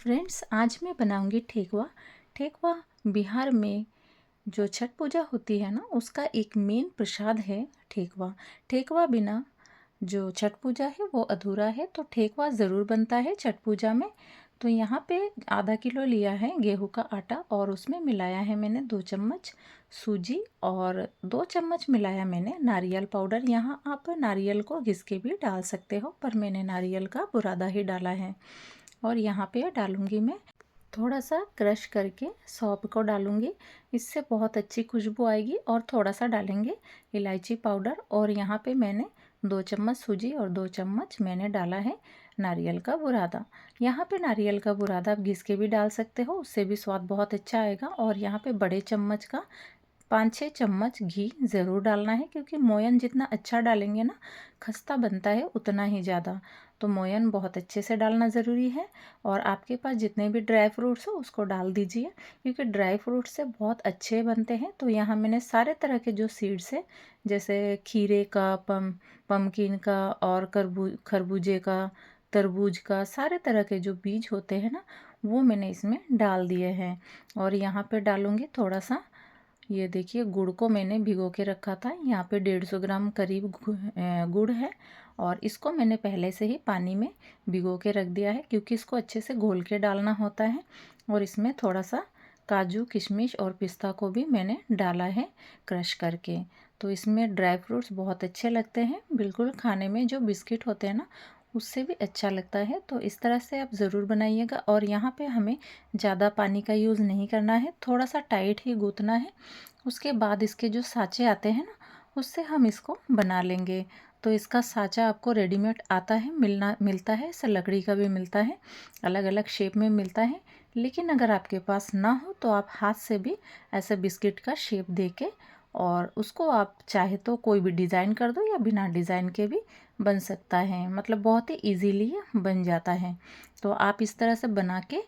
Friends, आज मैं बनाऊंगी ठेकुआ। ठेकुआ बिहार में जो छठ पूजा होती है ना, उसका एक मेन प्रसाद है ठेकुआ। ठेकुआ बिना जो छठ पूजा है वो अधूरा है, तो ठेकुआ ज़रूर बनता है छठ पूजा में। तो यहाँ पे आधा किलो लिया है गेहूं का आटा और उसमें मिलाया है मैंने 2 चम्मच सूजी और 2 चम्मच मिलाया मैंने नारियल पाउडर। यहाँ आप नारियल को घिस के भी डाल सकते हो, पर मैंने नारियल का बुरादा ही डाला है। और यहाँ पे डालूंगी मैं थोड़ा सा क्रश करके सौंफ को डालूंगी, इससे बहुत अच्छी खुशबू आएगी। और थोड़ा सा डालेंगे इलायची पाउडर। और यहाँ पे मैंने 2 चम्मच सूजी और 2 चम्मच मैंने डाला है नारियल का बुरादा। यहाँ पे नारियल का बुरादा आप घिस के भी डाल सकते हो, उससे भी स्वाद बहुत अच्छा आएगा। और यहाँ पे बड़े चम्मच का 5-6 चम्मच घी ज़रूर डालना है, क्योंकि मोयन जितना अच्छा डालेंगे ना, खस्ता बनता है उतना ही ज़्यादा। तो मोयन बहुत अच्छे से डालना ज़रूरी है। और आपके पास जितने भी ड्राई फ्रूट्स हो उसको डाल दीजिए, क्योंकि ड्राई फ्रूट्स से बहुत अच्छे बनते हैं। तो यहाँ मैंने सारे तरह के जो सीड्स है, जैसे खीरे का, पम्पकिन का और खरबूजे का, तरबूज का, सारे तरह के जो बीज होते हैं ना, वो मैंने इसमें डाल दिए हैं। और यहाँ पे डालूँगी थोड़ा सा, ये देखिए, गुड़ को मैंने भिगो के रखा था। यहाँ पे 150 ग्राम करीब गुड़ है। और इसको मैंने पहले से ही पानी में भिगो के रख दिया है, क्योंकि इसको अच्छे से घोल के डालना होता है। और इसमें थोड़ा सा काजू, किशमिश और पिस्ता को भी मैंने डाला है क्रश करके। तो इसमें ड्राई फ्रूट्स बहुत अच्छे लगते हैं, बिल्कुल खाने में जो बिस्किट होते हैं ना, उससे भी अच्छा लगता है। तो इस तरह से आप ज़रूर बनाइएगा। और यहाँ पे हमें ज़्यादा पानी का यूज़ नहीं करना है, थोड़ा सा टाइट ही गूँथना है। उसके बाद इसके जो साँचे आते हैं ना, उससे हम इसको बना लेंगे। तो इसका साँचा आपको रेडीमेड आता है, मिलता है, ऐसा लकड़ी का भी मिलता है, अलग अलग शेप में मिलता है। लेकिन अगर आपके पास ना हो तो आप हाथ से भी ऐसे बिस्किट का शेप दे के, और उसको आप चाहे तो कोई भी डिज़ाइन कर दो, या बिना डिज़ाइन के भी बन सकता है। मतलब बहुत ही इजीली बन जाता है। तो आप इस तरह से बना के,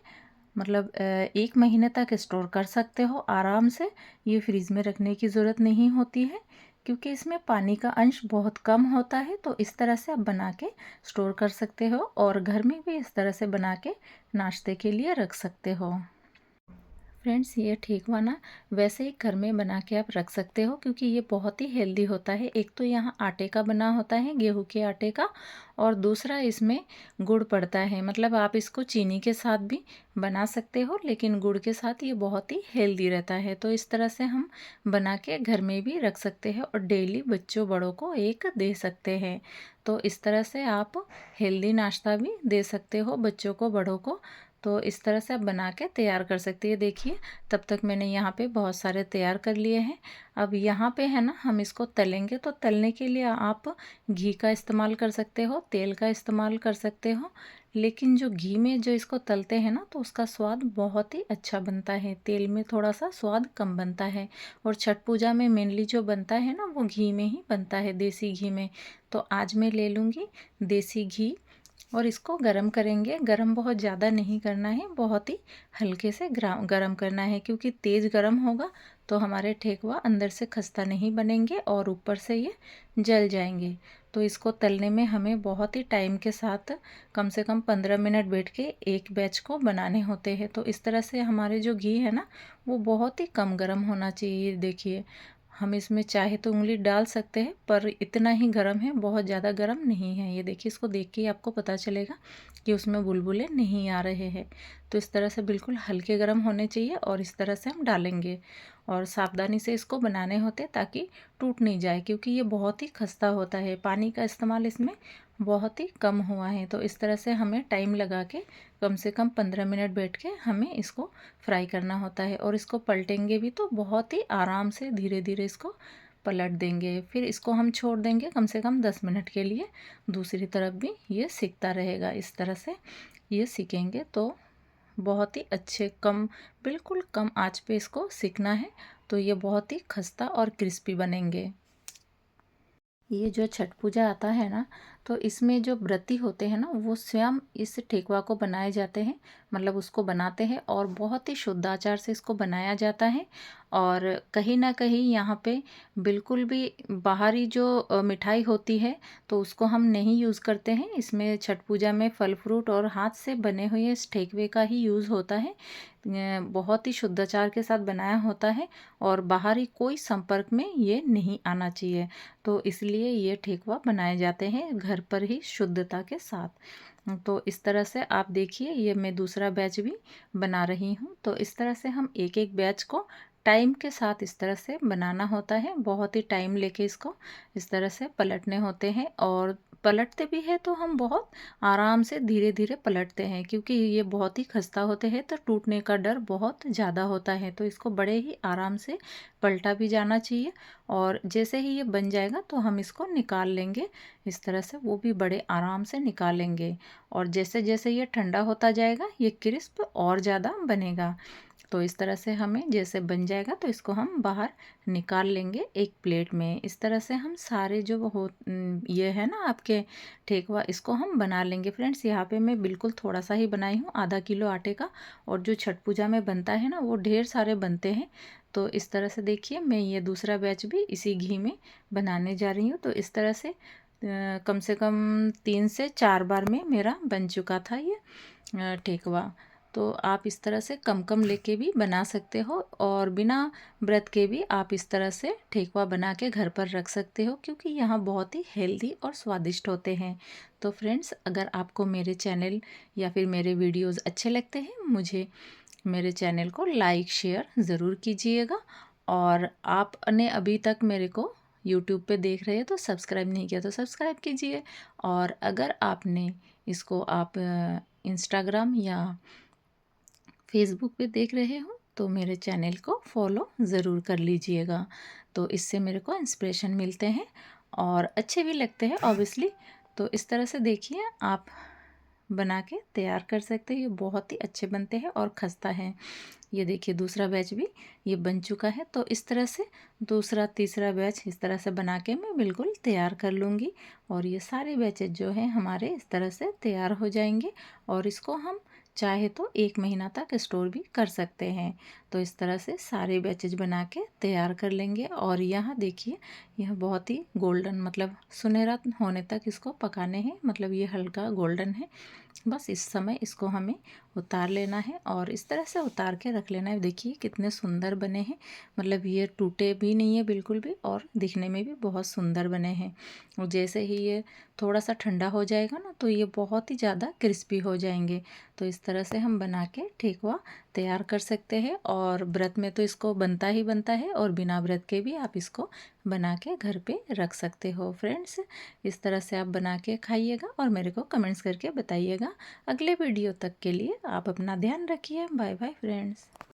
मतलब 1 महीने तक स्टोर कर सकते हो आराम से। ये फ्रीज़ में रखने की ज़रूरत नहीं होती है, क्योंकि इसमें पानी का अंश बहुत कम होता है। तो इस तरह से आप बना के स्टोर कर सकते हो, और घर में भी इस तरह से बना के नाश्ते के लिए रख सकते हो। फ्रेंड्स, ये ठेकुआ ना वैसे ही घर में बना के आप रख सकते हो, क्योंकि ये बहुत ही हेल्दी होता है। एक तो यहाँ आटे का बना होता है, गेहूं के आटे का, और दूसरा इसमें गुड़ पड़ता है। मतलब आप इसको चीनी के साथ भी बना सकते हो, लेकिन गुड़ के साथ ये बहुत ही हेल्दी रहता है। तो इस तरह से हम बना के घर में भी रख सकते हैं, और डेली बच्चों बड़ों को एक दे सकते हैं। तो इस तरह से आप हेल्दी नाश्ता भी दे सकते हो बच्चों को, बड़ों को। तो इस तरह से आप बना के तैयार कर सकते हैं। देखिए, तब तक मैंने यहाँ पे बहुत सारे तैयार कर लिए हैं। अब यहाँ पे है ना, हम इसको तलेंगे। तो तलने के लिए आप घी का इस्तेमाल कर सकते हो, तेल का इस्तेमाल कर सकते हो। लेकिन जो घी में जो इसको तलते हैं ना, तो उसका स्वाद बहुत ही अच्छा बनता है। तेल में थोड़ा सा स्वाद कम बनता है। और छठ पूजा में मेनली जो बनता है ना, वो घी में ही बनता है, देसी घी में। तो आज मैं ले लूँगी देसी घी, और इसको गरम करेंगे। गरम बहुत ज़्यादा नहीं करना है, बहुत ही हल्के से गरम करना है, क्योंकि तेज़ गरम होगा तो हमारे ठेकुआ अंदर से खस्ता नहीं बनेंगे और ऊपर से ये जल जाएंगे। तो इसको तलने में हमें बहुत ही टाइम के साथ, कम से कम 15 मिनट बैठ के एक बैच को बनाने होते हैं। तो इस तरह से हमारे जो घी है ना, वो बहुत ही कम गरम होना चाहिए। देखिए, हम इसमें चाहे तो उंगली डाल सकते हैं, पर इतना ही गर्म है, बहुत ज़्यादा गर्म नहीं है। ये देखिए, इसको देख के ही आपको पता चलेगा कि उसमें बुलबुले नहीं आ रहे हैं। तो इस तरह से बिल्कुल हल्के गर्म होने चाहिए, और इस तरह से हम डालेंगे। और सावधानी से इसको बनाने होते, ताकि टूट नहीं जाए, क्योंकि ये बहुत ही खस्ता होता है। पानी का इस्तेमाल इसमें बहुत ही कम हुआ है। तो इस तरह से हमें टाइम लगा के, कम से कम 15 मिनट बैठ के हमें इसको फ्राई करना होता है। और इसको पलटेंगे भी तो बहुत ही आराम से, धीरे धीरे इसको पलट देंगे। फिर इसको हम छोड़ देंगे कम से कम 10 मिनट के लिए। दूसरी तरफ भी ये सिकता रहेगा। इस तरह से ये सिकेंगे तो बहुत ही अच्छे, बिल्कुल कम आंच पे इसको सिकना है। तो ये बहुत ही खस्ता और क्रिस्पी बनेंगे। ये जो छठ पूजा आता है ना, तो इसमें जो व्रती होते हैं ना, वो स्वयं इस ठेकुआ को बनाए जाते हैं। मतलब उसको बनाते हैं और बहुत ही शुद्ध आचार से इसको बनाया जाता है। और कहीं ना कहीं यहाँ पे बिल्कुल भी बाहरी जो मिठाई होती है तो उसको हम नहीं यूज़ करते हैं। इसमें छठ पूजा में फल फ्रूट और हाथ से बने हुए इस ठेकवे का ही यूज़ होता है। बहुत ही शुद्धाचार के साथ बनाया होता है और बाहरी कोई संपर्क में ये नहीं आना चाहिए। तो इसलिए ये ठेकवा बनाए जाते हैं घर पर ही शुद्धता के साथ। तो इस तरह से आप देखिए, ये मैं दूसरा बैच भी बना रही हूँ। तो इस तरह से हम एक एक बैच को टाइम के साथ इस तरह से बनाना होता है। बहुत ही टाइम लेके इसको इस तरह से पलटने होते हैं। और पलटते भी है तो हम बहुत आराम से धीरे धीरे पलटते हैं, क्योंकि ये बहुत ही खस्ता होते हैं तो टूटने का डर बहुत ज़्यादा होता है। तो इसको बड़े ही आराम से पलटा भी जाना चाहिए। और जैसे ही ये बन जाएगा तो हम इसको निकाल लेंगे। इस तरह से वो भी बड़े आराम से निकालेंगे। और जैसे जैसे ये ठंडा होता जाएगा ये क्रिस्प और ज़्यादा बनेगा। तो इस तरह से हमें जैसे बन जाएगा तो इसको हम बाहर निकाल लेंगे एक प्लेट में। इस तरह से हम सारे जो ये है ना आपके ठेकवा, इसको हम बना लेंगे। फ्रेंड्स, यहाँ पे मैं बिल्कुल थोड़ा सा ही बनाई हूँ, आधा किलो आटे का। और जो छठ पूजा में बनता है ना वो ढेर सारे बनते हैं। तो इस तरह से देखिए, मैं ये दूसरा बैच भी इसी घी में बनाने जा रही हूँ। तो इस तरह से कम से कम 3 से 4 बार में मेरा बन चुका था ये ठेकवा। तो आप इस तरह से कम कम लेके भी बना सकते हो और बिना व्रत के भी आप इस तरह से ठेकुआ बना के घर पर रख सकते हो, क्योंकि यहाँ बहुत ही हेल्दी और स्वादिष्ट होते हैं। तो फ्रेंड्स, अगर आपको मेरे चैनल या फिर मेरे वीडियोस अच्छे लगते हैं, मुझे मेरे चैनल को लाइक शेयर ज़रूर कीजिएगा। और आपने अभी तक मेरे को यूट्यूब पे देख रहे हैं तो सब्सक्राइब नहीं किया तो सब्सक्राइब कीजिए। और अगर आपने इसको आप इंस्टाग्राम या फेसबुक पे देख रहे हो तो मेरे चैनल को फॉलो ज़रूर कर लीजिएगा। तो इससे मेरे को इंस्पिरेशन मिलते हैं और अच्छे भी लगते हैं ऑब्वियसली। तो इस तरह से देखिए, आप बना के तैयार कर सकते हैं। ये बहुत ही अच्छे बनते हैं और खस्ता है। ये देखिए दूसरा बैच भी ये बन चुका है। तो इस तरह से दूसरा तीसरा बैच इस तरह से बना के मैं बिल्कुल तैयार कर लूँगी। और ये सारे बैचेज जो हैं हमारे इस तरह से तैयार हो जाएंगे। और इसको हम चाहे तो 1 महीना तक स्टोर भी कर सकते हैं। तो इस तरह से सारे बैचेज बना के तैयार कर लेंगे। और यहाँ देखिए, यह बहुत ही गोल्डन मतलब सुनहरा होने तक इसको पकाने हैं। मतलब ये हल्का गोल्डन है, बस इस समय इसको हमें उतार लेना है। और इस तरह से उतार के रख लेना है। देखिए कितने सुंदर बने हैं, मतलब ये टूटे भी नहीं है बिल्कुल भी और दिखने में भी बहुत सुंदर बने हैं। और जैसे ही ये थोड़ा सा ठंडा हो जाएगा ना तो ये बहुत ही ज़्यादा क्रिस्पी हो जाएंगे। तो इस तरह से हम बना के ठेकुआ तैयार कर सकते हैं। और व्रत में तो इसको बनता ही बनता है और बिना व्रत के भी आप इसको बना के घर पे रख सकते हो। फ्रेंड्स, इस तरह से आप बना के खाइएगा और मेरे को कमेंट्स करके बताइएगा। अगले वीडियो तक के लिए आप अपना ध्यान रखिए। Bye bye friends.